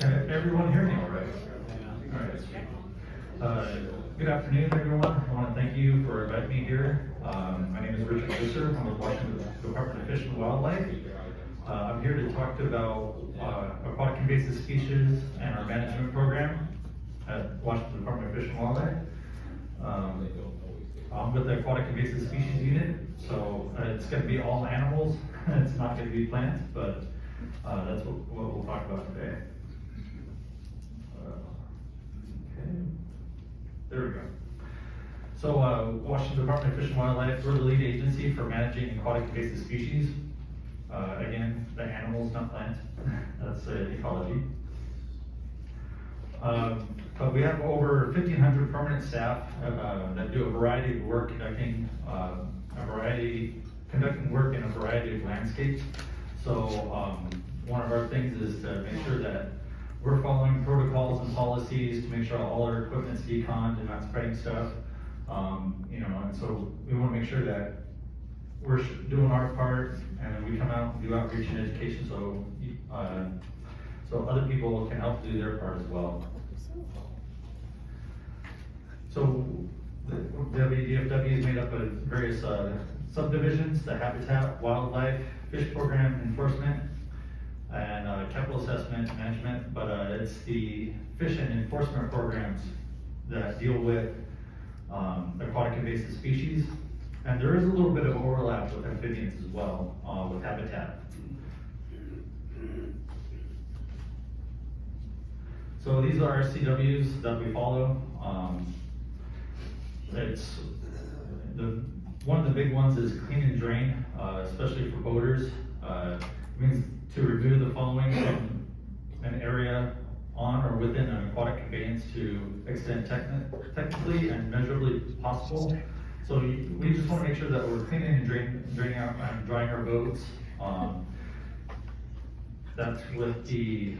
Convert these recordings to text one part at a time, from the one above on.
Can everyone hear me all right? All right. Good afternoon, everyone. I want to thank you for inviting me here. My name is Visser. I'm with Washington Department of Fish and Wildlife. I'm here to talk about aquatic invasive species and our management program at Washington Department of Fish and Wildlife. I'm with the Aquatic Invasive Species Unit, so it's going to be all animals. It's not going to be plants, but that's what we'll talk about today. Okay, there we go. So Washington Department of Fish and Wildlife, we're the lead agency for managing aquatic invasive species. Again, the animals, not plants. That's ecology. But we have over 1,500 permanent staff that do a variety of work, conducting work in a variety of landscapes. So one of our things is to make sure that we're following protocols and policies to make sure all our equipment's deconned and not spreading stuff. And so we want to make sure that we're doing our part, and then we come out and do outreach and education so other people can help do their part as well. So the WDFW is made up of various subdivisions: the habitat, wildlife, fish program enforcement, and capital assessment management. But it's the fish and enforcement programs that deal with aquatic invasive species. And there is a little bit of overlap with amphibians as well, with habitat. So these are our CWs that we follow. One of the big ones is clean and drain, especially for boaters. It means to remove the following from an area on or within an aquatic conveyance to extent technically and measurably possible. So we just want to make sure that we're cleaning and draining out and drying our boats. That's with the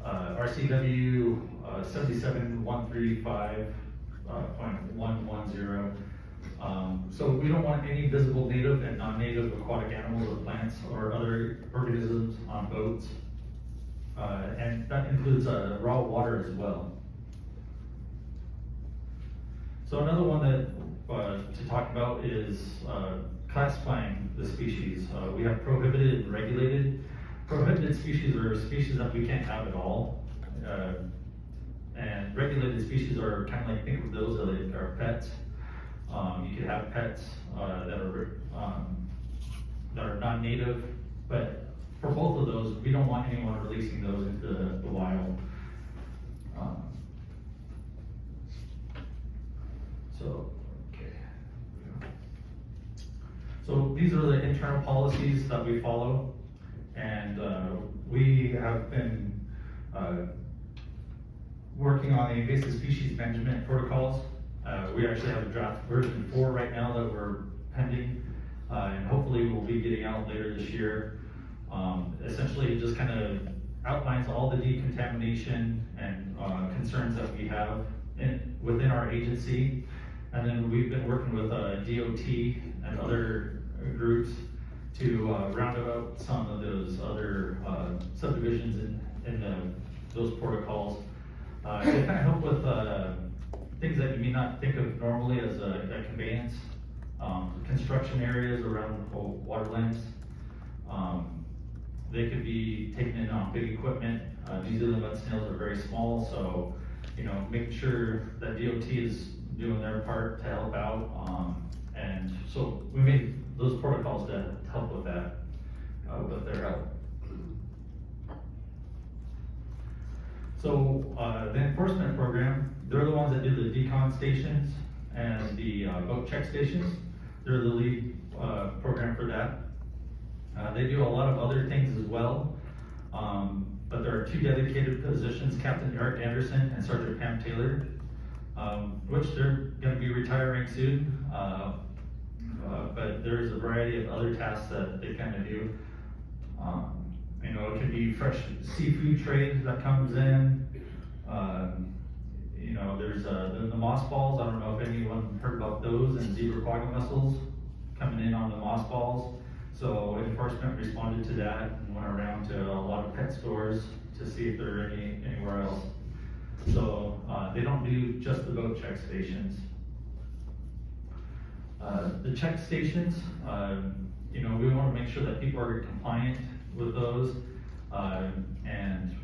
RCW 77135.110. So we don't want any visible native and non-native aquatic animals or plants or other organisms on boats. And that includes raw water as well. So another one that to talk about is classifying the species. We have prohibited and regulated. Prohibited species are species that we can't have at all. And regulated species are kind of like, think of those as our pets. You could have pets that are non-native, but for both of those, we don't want anyone releasing those into the wild. So these are the internal policies that we follow, and we have been working on the invasive species management protocols. We actually have a draft version 4 right now that we're pending, and hopefully we'll be getting out later this year. Essentially, it just kind of outlines all the decontamination and concerns that we have within our agency. And then we've been working with DOT and other groups to round out some of those other subdivisions in those protocols. They kind of help with things that you may not think of normally as a conveyance, construction areas around waterlands. They could be taken in on big equipment. New Zealand mud snails are very small, so making sure that DOT is doing their part to help out. And so we made those protocols to help with that, with their help. So the enforcement program, they're the ones that do the decon stations and the boat check stations. They're the lead program for that. They do a lot of other things as well, but there are 2 dedicated positions, Captain Eric Anderson and Sergeant Pam Taylor, which they're going to be retiring soon. But there's a variety of other tasks that they kind of do. It could be fresh seafood trade that comes in. There's the moss balls. I don't know if anyone heard about those, and zebra quagga mussels coming in on the moss balls. So enforcement responded to that and went around to a pet stores to see if there are anywhere else. So they don't do just the boat check stations. The check stations, we want to make sure that people are compliant with those. And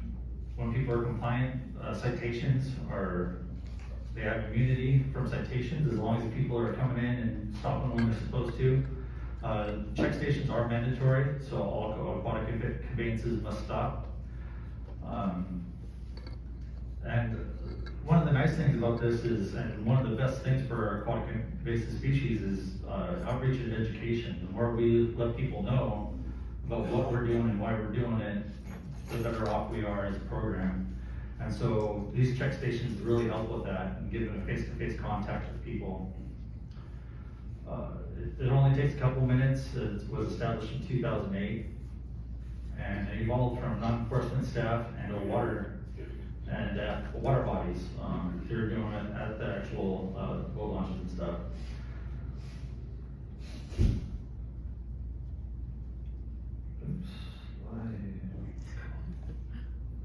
when people are compliant, citations they have immunity from citations as long as people are coming in and stopping when they're supposed to. Check stations are mandatory, so all aquatic conveyances must stop. And one of the nice things about this is, and one of the best things for aquatic invasive species is outreach and education. The more we let people know about what we're doing and why we're doing it, the better off we are as a program. And so these check stations really help with that and giving a face-to-face contact with people. It only takes a couple minutes. It was established in 2008 and it evolved from non-enforcement staff and water bodies. They're doing it at the actual boat launches and stuff. Oops,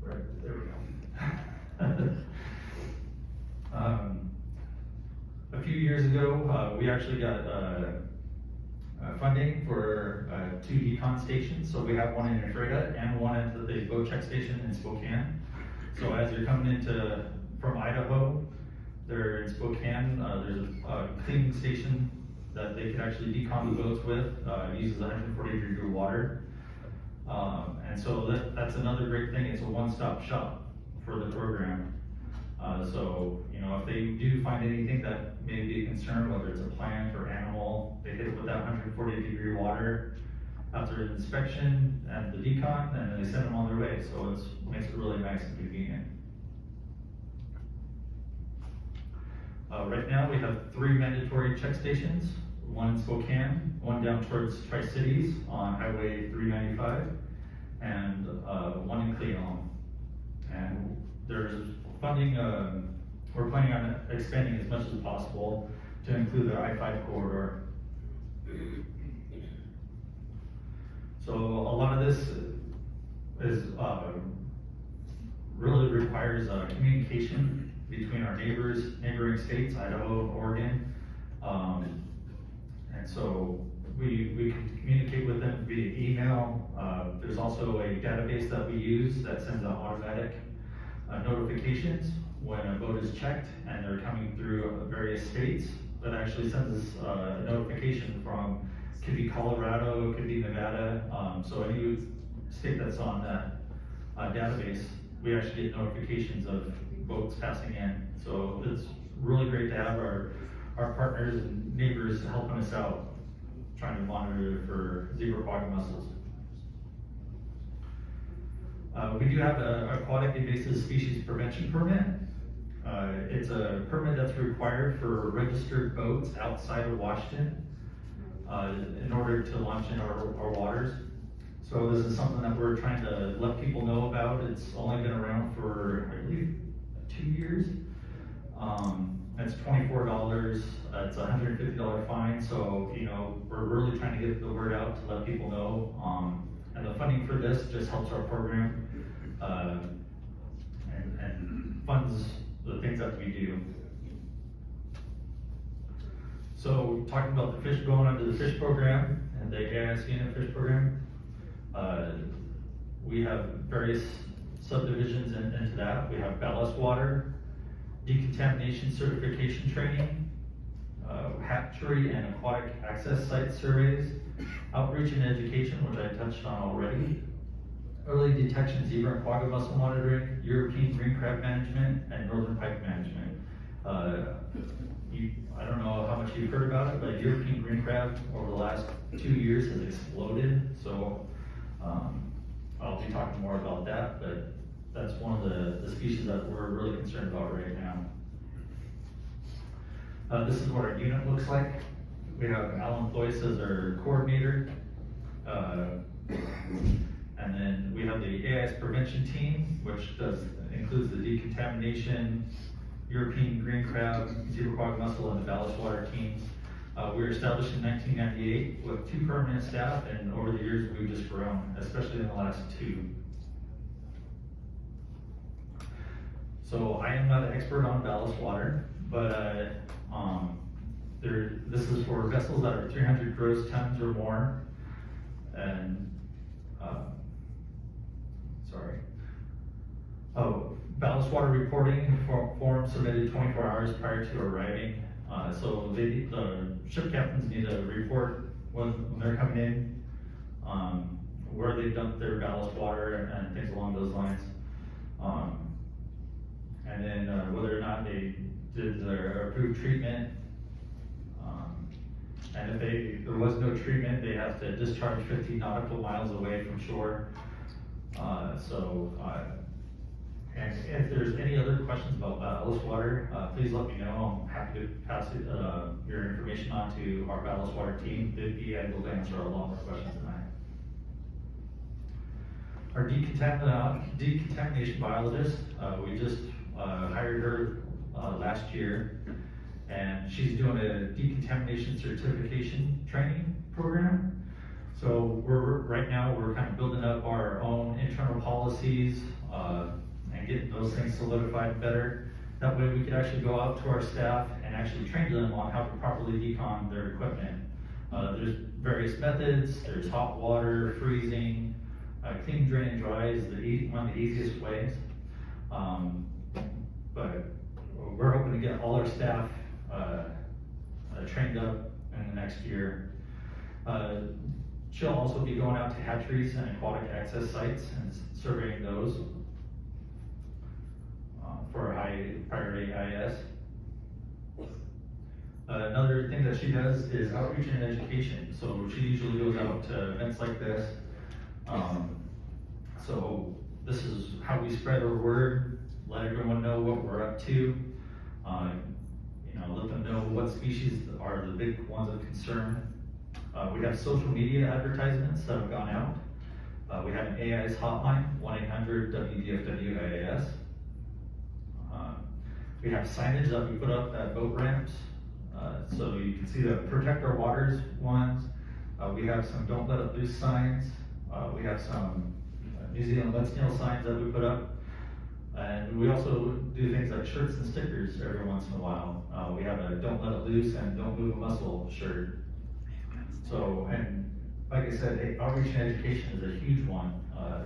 right, there we go. A few years ago, we actually got funding for 2 decon stations. So we have one in Ephrata and one at the boat check station in Spokane. So as you're coming from Idaho, they're in Spokane, there's a cleaning station that they can actually decon the boats with. It uses 140-degree water. And so that's another great thing. It's a one-stop shop for the program. So, if they do find anything that may be a concern, whether it's a plant or animal, they hit it with that 140-degree water after inspection and the decon, and then they send them on their way. So it makes it really nice and convenient. Right now we have 3 mandatory check stations, one in Spokane, one down towards Tri-Cities on Highway 395, and one in Cleon. And there's funding, we're planning on expanding as much as possible to include the I-5 corridor. So a lot of this is really requires communication between our neighboring states, Idaho, Oregon. And so we can communicate with them via email. There's also a database that we use that sends out automatic notifications when a boat is checked and they're coming through various states. That actually sends us a notification from, could be Colorado, it could be Nevada. So any state that's on that database, we actually get notifications of boats passing in. So it's really great to have our partners and neighbors helping us out, trying to monitor for zebra quagga mussels. We do have an aquatic invasive species prevention permit. It's a permit that's required for registered boats outside of Washington in order to launch in our waters. So this is something that we're trying to let people know about. It's only been around for, I believe, 2 years. It's $24. It's a $150 fine. So, we're really trying to get the word out to let people know. And the funding for this just helps our program and funds the things that we do. So talking about the fish, going under the fish program and the AIS unit fish program, we have various subdivisions into that. We have ballast water, decontamination certification training, hatchery and aquatic access site surveys, outreach and education, which I touched on already, early detection zebra and quagga mussel monitoring, European green crab management, and northern pike management. I don't know how much you've heard about it, but European green crab over the last 2 years has exploded. So I'll be talking more about that, but that's one of the species that we're really concerned about right now. This is what our unit looks like. We have Alan Ployce as our coordinator. And then we have the AIS prevention team, which includes the decontamination, European green crab, zebra quagga mussel, and the ballast water teams. We were established in 1998 with 2 permanent staff, and over the years we've just grown, especially in the last 2. So I am not an expert on ballast water, but this is for vessels that are 300 gross tons or more, and ballast water reporting form submitted 24 hours prior to arriving. So the ship captains need to report when they're coming in, where they've dumped their ballast water and things along those lines. And then whether or not they did their approved treatment. And if there was no treatment, they have to discharge 50 nautical miles away from shore. And if there's any other questions about ballast water, please let me know. I'm happy to pass your information on to our ballast water team. They'd be able to answer a lot more questions than I. Our decontamination biologist, we just hired her last year, and she's doing a decontamination certification training program. So right now we're kind of building up our own internal policies and getting those things solidified better. That way we could actually go out to our staff and actually train them on how to properly decon their equipment. There's various methods. There's hot water, freezing, clean, drain, and dry is one of the easiest ways. But we're hoping to get all our staff trained up in the next year. She'll also be going out to hatcheries and aquatic access sites and surveying those for high priority IS. Another thing that she does is outreach and education. So she usually goes out to events like this. So this is how we spread our word, let everyone know what we're up to. Let them know what species are the big ones of concern. We have social media advertisements that have gone out. We have an Ais Hotline, 1-800 WDFW AIS. We have signage that we put up at boat ramps, so you can see the Protect Our Waters ones. We have some Don't Let It Loose signs. We have some New Zealand lead snail signs that we put up. And we also do things like shirts and stickers every once in a while. We have a Don't Let It Loose and Don't Move a Muscle shirt. So, and like I said, outreach and education is a huge one.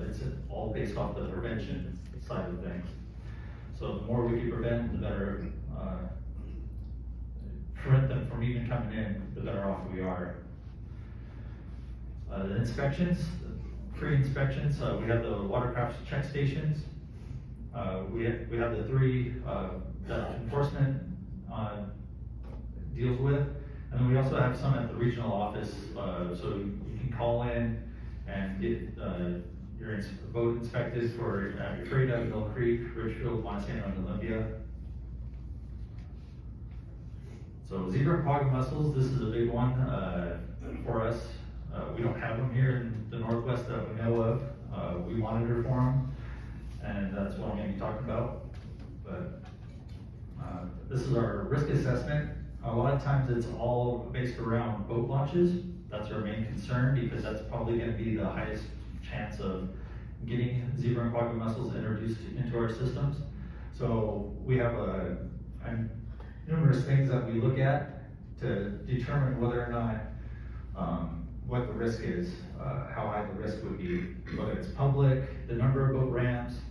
It's all based off the prevention side of things. So the more we can prevent, the better, prevent them from even coming in, the better off we are. The inspections, free inspections, we have the watercraft check stations. We have the 3 that enforcement deals with. And then we also have some at the regional office, so you can call in and get your boat inspected for Euphrasia, Mill Creek, Richfield, Montana, and Olympia. So zebra and quagga mussels, this is a big one for us. We don't have them here in the Northwest that we know of. We monitor for them, and that's what I'm going to be talking about. But this is our risk assessment. A lot of times it's all based around boat launches. That's our main concern because that's probably going to be the highest chance of getting zebra and quagga mussels introduced into our systems. So we have numerous things that we look at to determine whether or not what the risk is, how high the risk would be, whether it's public, the number of boat ramps,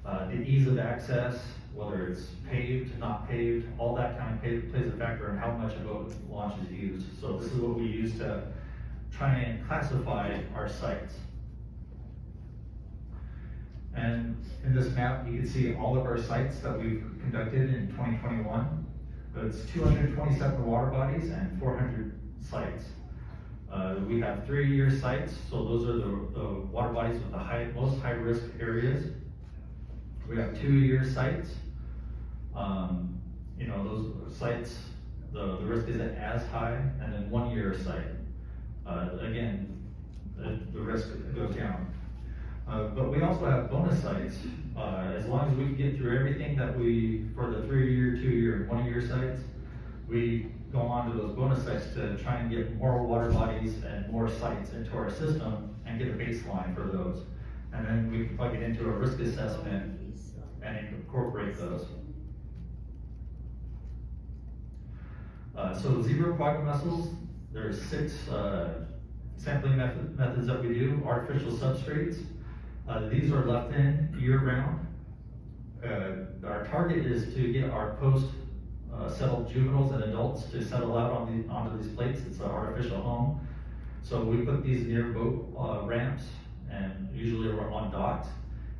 the ease of access, whether it's paved, not paved, all that kind of plays a factor in how much a boat launch is used. So this is what we use to try and classify our sites. And in this map, you can see all of our sites that we've conducted in 2021. It's 227 water bodies and 400 sites. We have 3-year sites, so those are the water bodies with the most high-risk areas. We have 2-year sites. Those sites, the risk isn't as high, and then 1-year site. Again, the risk goes down. But we also have bonus sites. As long as we can get through everything that for the 3-year, 2-year, and 1-year sites, we go on to those bonus sites to try and get more water bodies and more sites into our system and get a baseline for those. And then we can plug it into a risk assessment and incorporate those. So zebra aquatic mussels, there's 6 sampling methods that we do. Artificial substrates, these are left in year-round. Our target is to get our settled juveniles and adults to settle out onto these plates. It's an artificial home. So we put these near boat ramps, and usually we're on docks.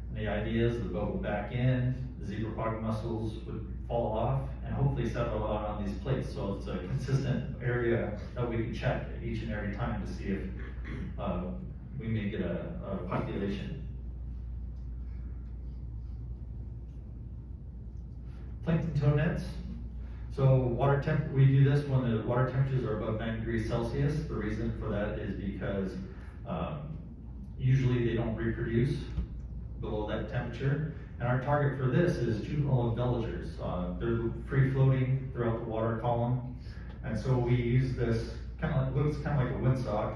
And the idea is the boat will back in, the zebra aquatic mussels would fall off, and hopefully settle out on these plates. So it's a consistent area that we can check each and every time to see if we may get a population. Plankton tow nets. So we do this when the water temperatures are above 9 degrees Celsius. The reason for that is because usually they don't reproduce below that temperature. And our target for this is juvenile villagers. They're free floating throughout the water column. And so we use this, looks kind of like a windsock.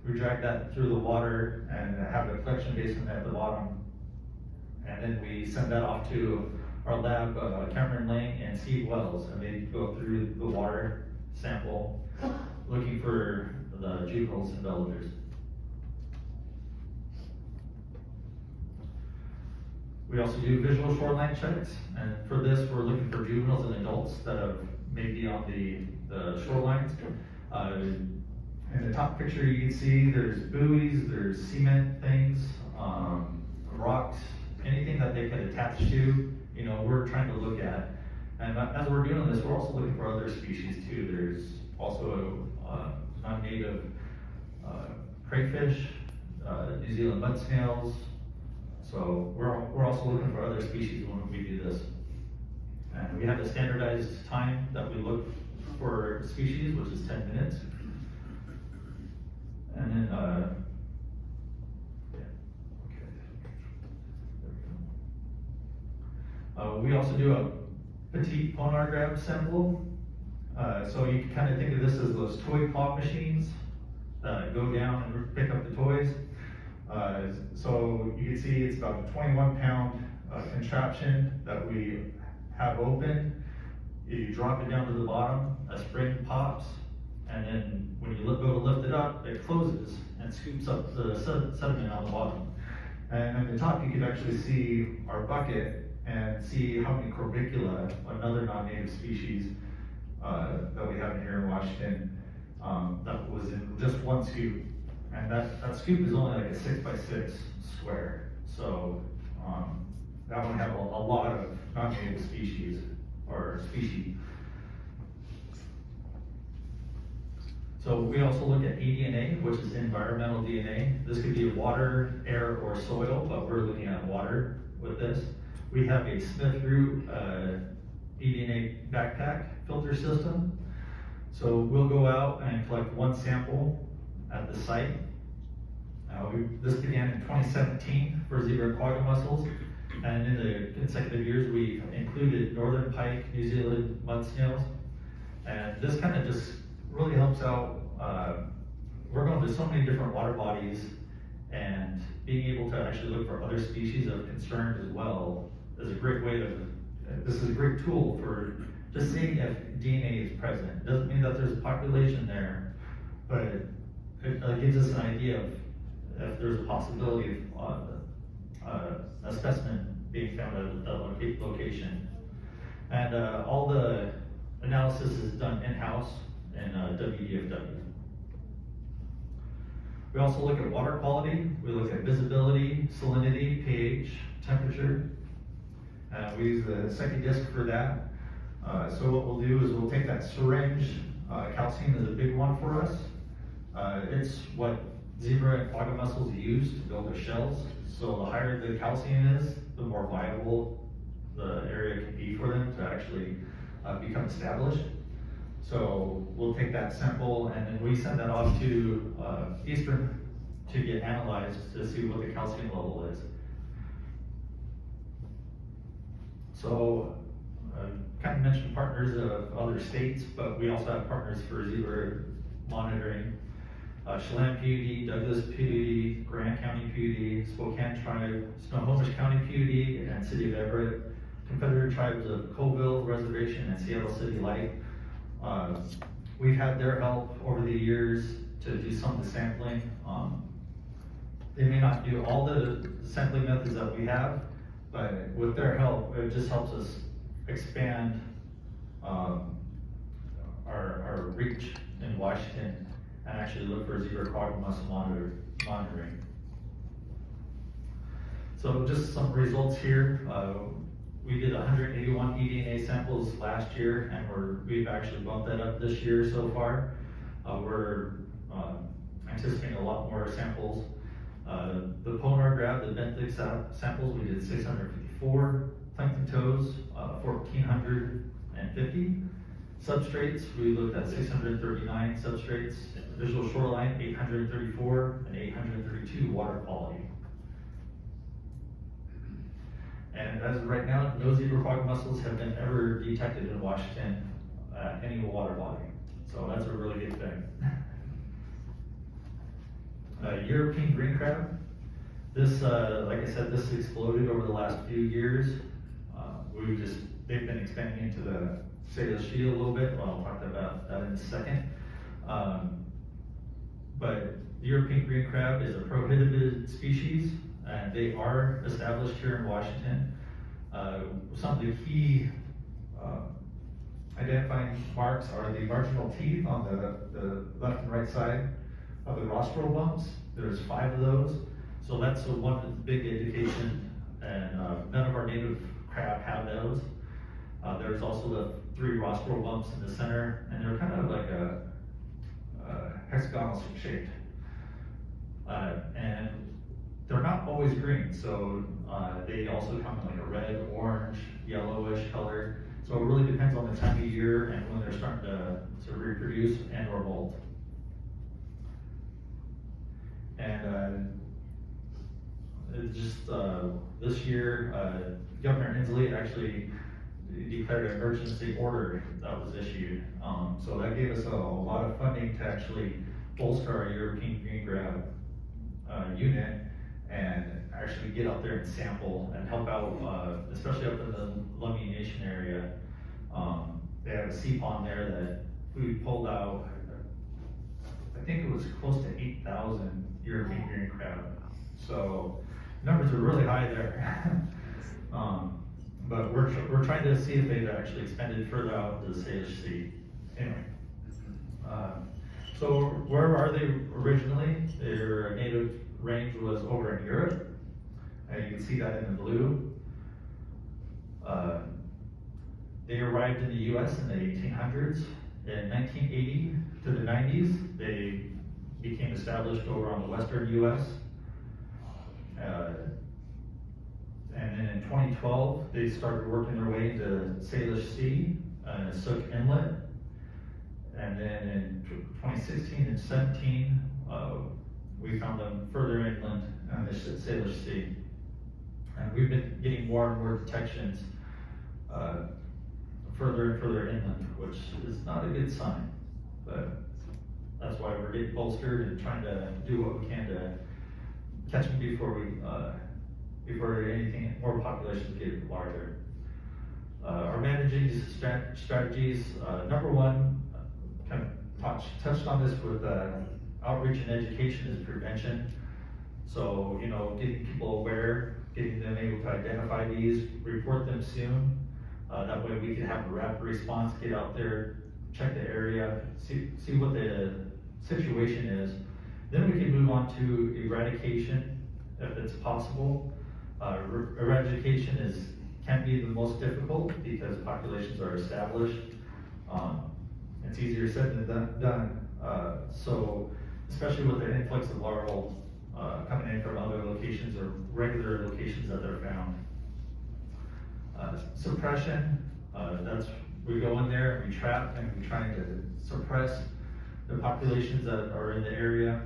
We drag that through the water and have a collection basin at the bottom. And then we send that off to our lab, Cameron Lang and Steve Wells, and they go through the water sample looking for the juveniles and villagers. We also do visual shoreline checks, and for this we're looking for juveniles and adults that have maybe on the shorelines. In the top picture you can see there's buoys, there's cement things, rocks, anything that they could attach to, we're trying to look at. And as we're doing this, we're also looking for other species too. There's also non-native crayfish, New Zealand mud snails. So we're also looking for other species when we do this. And we have a standardized time that we look for species, which is 10 minutes. And then, we also do a petite ponar grab sample. So you can kind of think of this as those toy claw machines that go down and pick up the toys. So you can see it's about a 21-pound contraption that we have open. You drop it down to the bottom, a spring pops, and then when you go to lift it up, it closes and scoops up the sediment on the bottom. And at the top, you can actually see our bucket and see how many corbicula, another non-native species that we have here in Washington, that was in just one scoop. And that scoop is only like a 6x6 square. So that one had a lot of non-native species, or species. So we also look at eDNA, which is environmental DNA. This could be water, air, or soil, but we're looking at water with this. We have a Smith Root eDNA backpack filter system. So we'll go out and collect one sample at the site. This began in 2017 for zebra aquatic mussels, and in the consecutive years we included northern pike, New Zealand mud snails, and this kind of just really helps out. We're going to so many different water bodies, and being able to actually look for other species of concern as well is a great way to, this is a great tool for just seeing if DNA is present. It doesn't mean that there's a population there, but it gives us an idea of if there's a possibility of a specimen being found at a location. And all the analysis is done in-house in WDFW. We also look at water quality. We look at visibility, salinity, pH, temperature. We use the second disc for that. So what we'll do is we'll take that syringe. Calcium is a big one for us. It's what zebra and aquatic mussels use to build their shells. So the higher the calcium is, the more viable the area can be for them to actually become established. So we'll take that sample and then we send that off to Eastern to get analyzed to see what the calcium level is. So kind of mentioned partners of other states, but we also have partners for zebra monitoring. Chelan PUD, Douglas PUD, Grant County PUD, Spokane Tribe, Snohomish County PUD, and City of Everett, Confederate Tribes of Colville Reservation, and Seattle City Light. We've had their help over the years to do some of the sampling. They may not do all the sampling methods that we have, but with their help, it just helps us expand our reach in Washington and actually look for zebra quagga mussel monitoring. So just some results here. We did 181 eDNA samples last year, and we've actually bumped that up this year so far. We're anticipating a lot more samples. The Ponar grab, the benthic samples, we did 654. Plankton toes, 1,450. Substrates, we looked at 639 substrates. Visual shoreline, 834, and 832 water quality. And as of right now, no zebra quagga mussels have been ever detected in Washington at any water body. So that's a really good thing. European green crab. This, like I said, this exploded over the last few years. They've been expanding into the Salish Sea a little bit. Well, I'll talk about that in a second. But the European green crab is a prohibited species, and they are established here in Washington. Some of the key identifying marks are the marginal teeth on the left and right side of the rostral bumps. There's 5 of those. So that's one big indication, and none of our native crab have those. There's also the 3 rostral bumps in the center, and they're kind of like a hexagonal shaped. And they're not always green, so they also come in like a red, orange, yellowish color. So it really depends on the time of year and when they're starting to reproduce and or molt. And this year, Governor Inslee actually declared an emergency order that was issued. So that gave us a lot of funding to actually bolster our European green crab unit and actually get out there and sample and help out, especially up in the Lummi Nation area. They have a sea pond there that we pulled out, I think it was close to 8,000 European green crab. So numbers are really high there. But we're trying to see if they've actually expanded further out to the Salish Sea. Anyway, so where are they originally? Their native range was over in Europe, and you can see that in the blue. They arrived in the U.S. in the 1800s. In 1980 to the 90s, they became established over on the western U.S. And then in 2012, they started working their way into Salish Sea, Sook Inlet. And then in 2016 and 17, we found them further inland on the Salish Sea. And we've been getting more and more detections further and further inland, which is not a good sign. But that's why we're getting bolstered and trying to do what we can to catch them before anything, more populations get larger. Our managing strategies, number one, kind of touched on this with outreach and education is prevention. So, getting people aware, getting them able to identify these, report them soon. That way we can have a rapid response, get out there, check the area, see what the situation is. Then we can move on to eradication if it's possible. Eradication can be the most difficult because populations are established. It's easier said than done. So especially with the influx of larval coming in from other locations or regular locations that they're found. Suppression, we go in there and we trap and we're trying to suppress the populations that are in the area.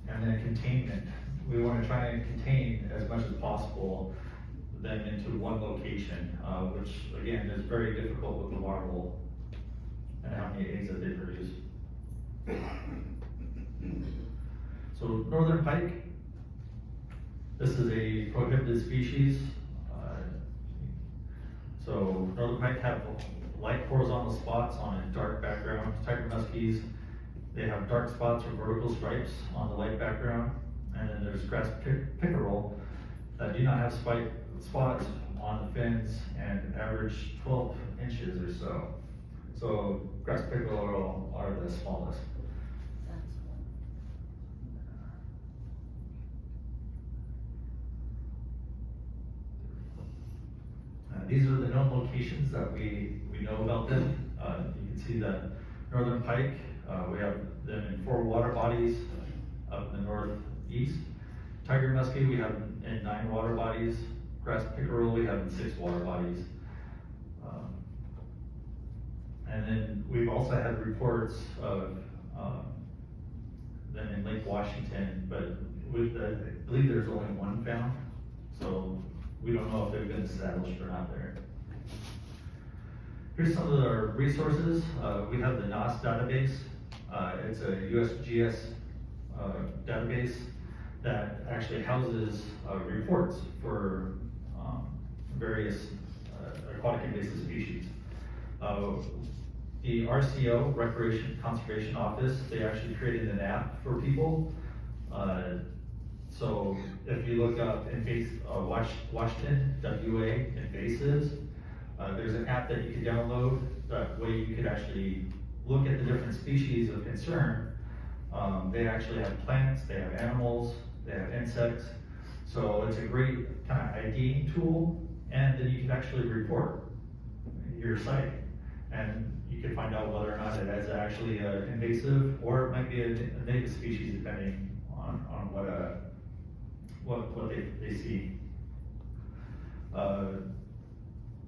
And then containment. We want to try and contain as much as possible them into one location, which again is very difficult with the larval and how many eggs that they produce. So northern pike, this is a prohibited species. So northern pike have light horizontal spots on a dark background. Tiger muskies, they have dark spots or vertical stripes on the light background. And then there's grass pickerel that do not have spots on the fins and average 12 inches or so. So grass pickerel are the smallest. These are the known locations that we know about them. You can see that northern pike, we have them in 4 water bodies up in the northeast. Tiger muskie, we have in 9 water bodies. Grass pickerel, we have in 6 water bodies. And then we've also had reports of them in Lake Washington, but I believe there's only 1 found. So we don't know if they've been established or not there. Here's some of our resources. We have the NAS database. It's a USGS database that actually houses reports for various aquatic invasive species. The RCO, Recreation Conservation Office, they actually created an app for people. So if you look up Washington, WA, invasives, there's an app that you can download. That way you could actually look at the different species of concern. They actually have plants, they have animals, they have insects. So it's a great kind of IDing tool, and then you can actually report your site. And you can find out whether or not it is actually invasive, or it might be a native species, depending on what they see.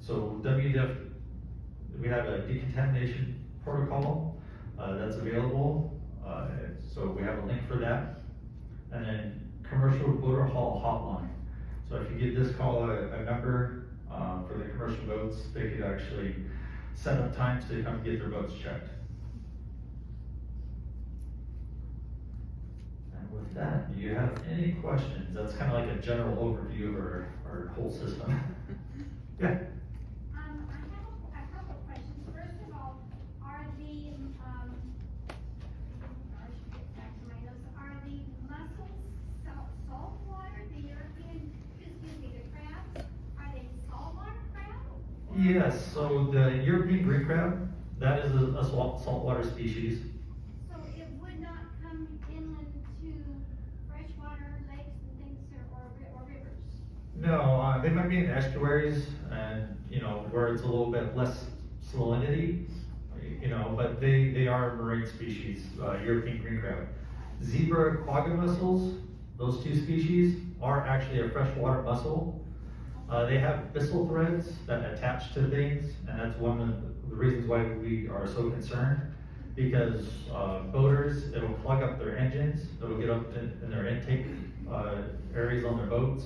So WDF, we have a decontamination protocol that's available. So we have a link for that. And then commercial boater haul hotline. So if you give this call a number for the commercial boats, they could actually set up times to come get their boats checked. And with that, do you have any questions? That's kind of like a general overview of our whole system. Yeah. I have a couple of questions. First of all, are the I should get back to my notes. Are the mussels salt water? The European, excuse me, the crabs, are they saltwater crab? Yes. So the European green crab, that is a saltwater species. So it would not come inland to freshwater lakes and things or rivers? No, they might be in estuaries, and where it's a little bit less salinity, but they are marine species. European green crab, zebra quagga mussels, those 2 species are actually a freshwater mussel. They have bissel threads that attach to things, and that's one of the reasons why we are so concerned. Because boaters, it'll clog up their engines, it'll get up in their intake areas on their boats,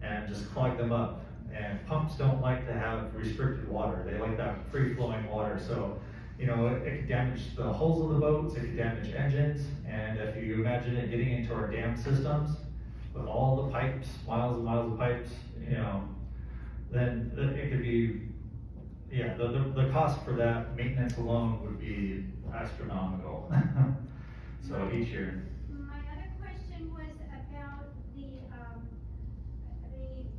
and just clog them up. And pumps don't like to have restricted water. They like that free-flowing water. So, it could damage the hulls of the boats, it could damage engines, and if you imagine it getting into our dam systems with all the pipes, miles and miles of pipes, then it could be, the cost for that maintenance alone would be astronomical. So each year. My other question was about the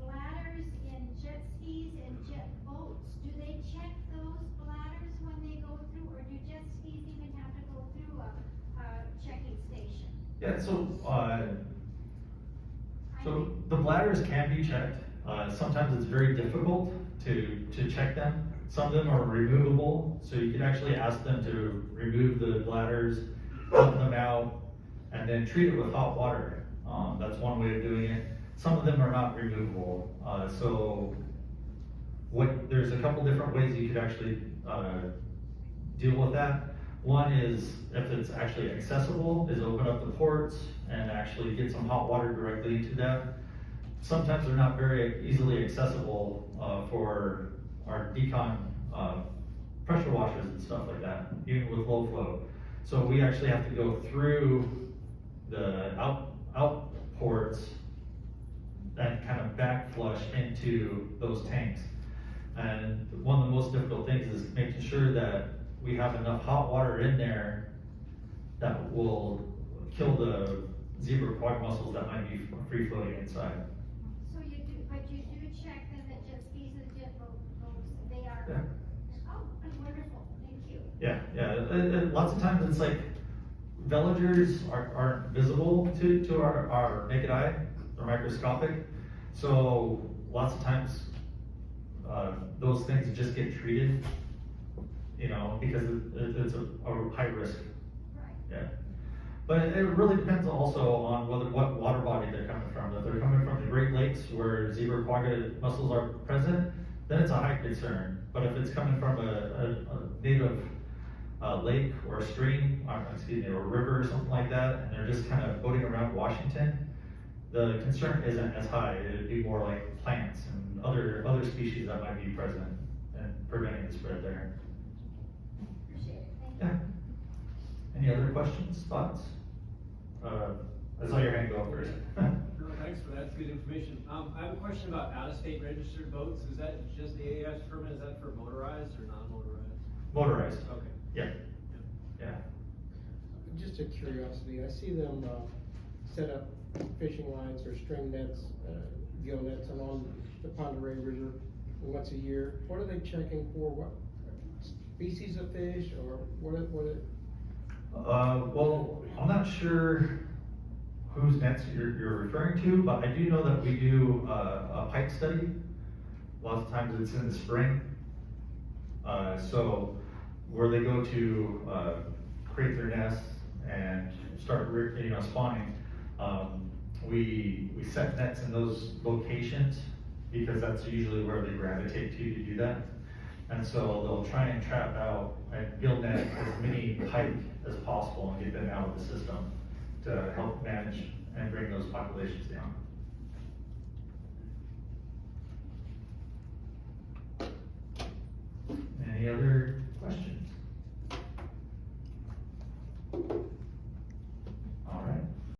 bladders in jet skis and jet boats. Do they check those bladders when they go through, or do jet skis even have to go through a checking station? Yeah, so the bladders can be checked. Sometimes it's very difficult to check them. Some of them are removable, so you can actually ask them to remove the bladders, dump them out, and then treat it with hot water. That's one way of doing it. Some of them are not removable. There's a couple different ways you could actually deal with that. One is, if it's actually accessible, is open up the ports and actually get some hot water directly into that. Sometimes they're not very easily accessible for our decon pressure washers and stuff like that, even with low flow. So we actually have to go through the out ports and kind of back flush into those tanks. And one of the most difficult things is making sure that we have enough hot water in there that will kill the zebra quag mussels that might be free floating inside. So you do, but you do check then the jet skis and jet boats, they are, Yeah. oh, wonderful, thank you. Yeah. Lots of times it's like villagers aren't visible to our naked eye, they're microscopic. So lots of times those things just get treated, you know, because it's a high risk. Right. Yeah. But it really depends also on what water body they're coming from. If they're coming from the Great Lakes where zebra quagga mussels are present, then it's a high concern. But if it's coming from a native lake or a stream, or a river or something like that, and they're just kind of boating around Washington, the concern isn't as high. It'd be more like plants and other species that might be present and preventing the spread there. Appreciate it, thank you. Yeah. Any other questions, thoughts? I saw your hand go up first. No, thanks for that, it's good information. I have a question about out-of-state registered boats. Is that just the AAS permit, is that for motorized or non-motorized? Motorized. Okay. Yeah. Yeah. Just a curiosity, I see them set up fishing lines or string nets, gill nets along the Ponderay River once a year. What are they checking for? What species of fish or what? Well, I'm not sure whose nets you're referring to, but I do know that we do a pike study. Lots of times it's in the spring. So where they go to create their nests and start spawning, we set nets in those locations because that's usually where they gravitate to do that. And so they'll try and trap out and gill net as many pike as possible and get them out of the system to help manage and bring those populations down.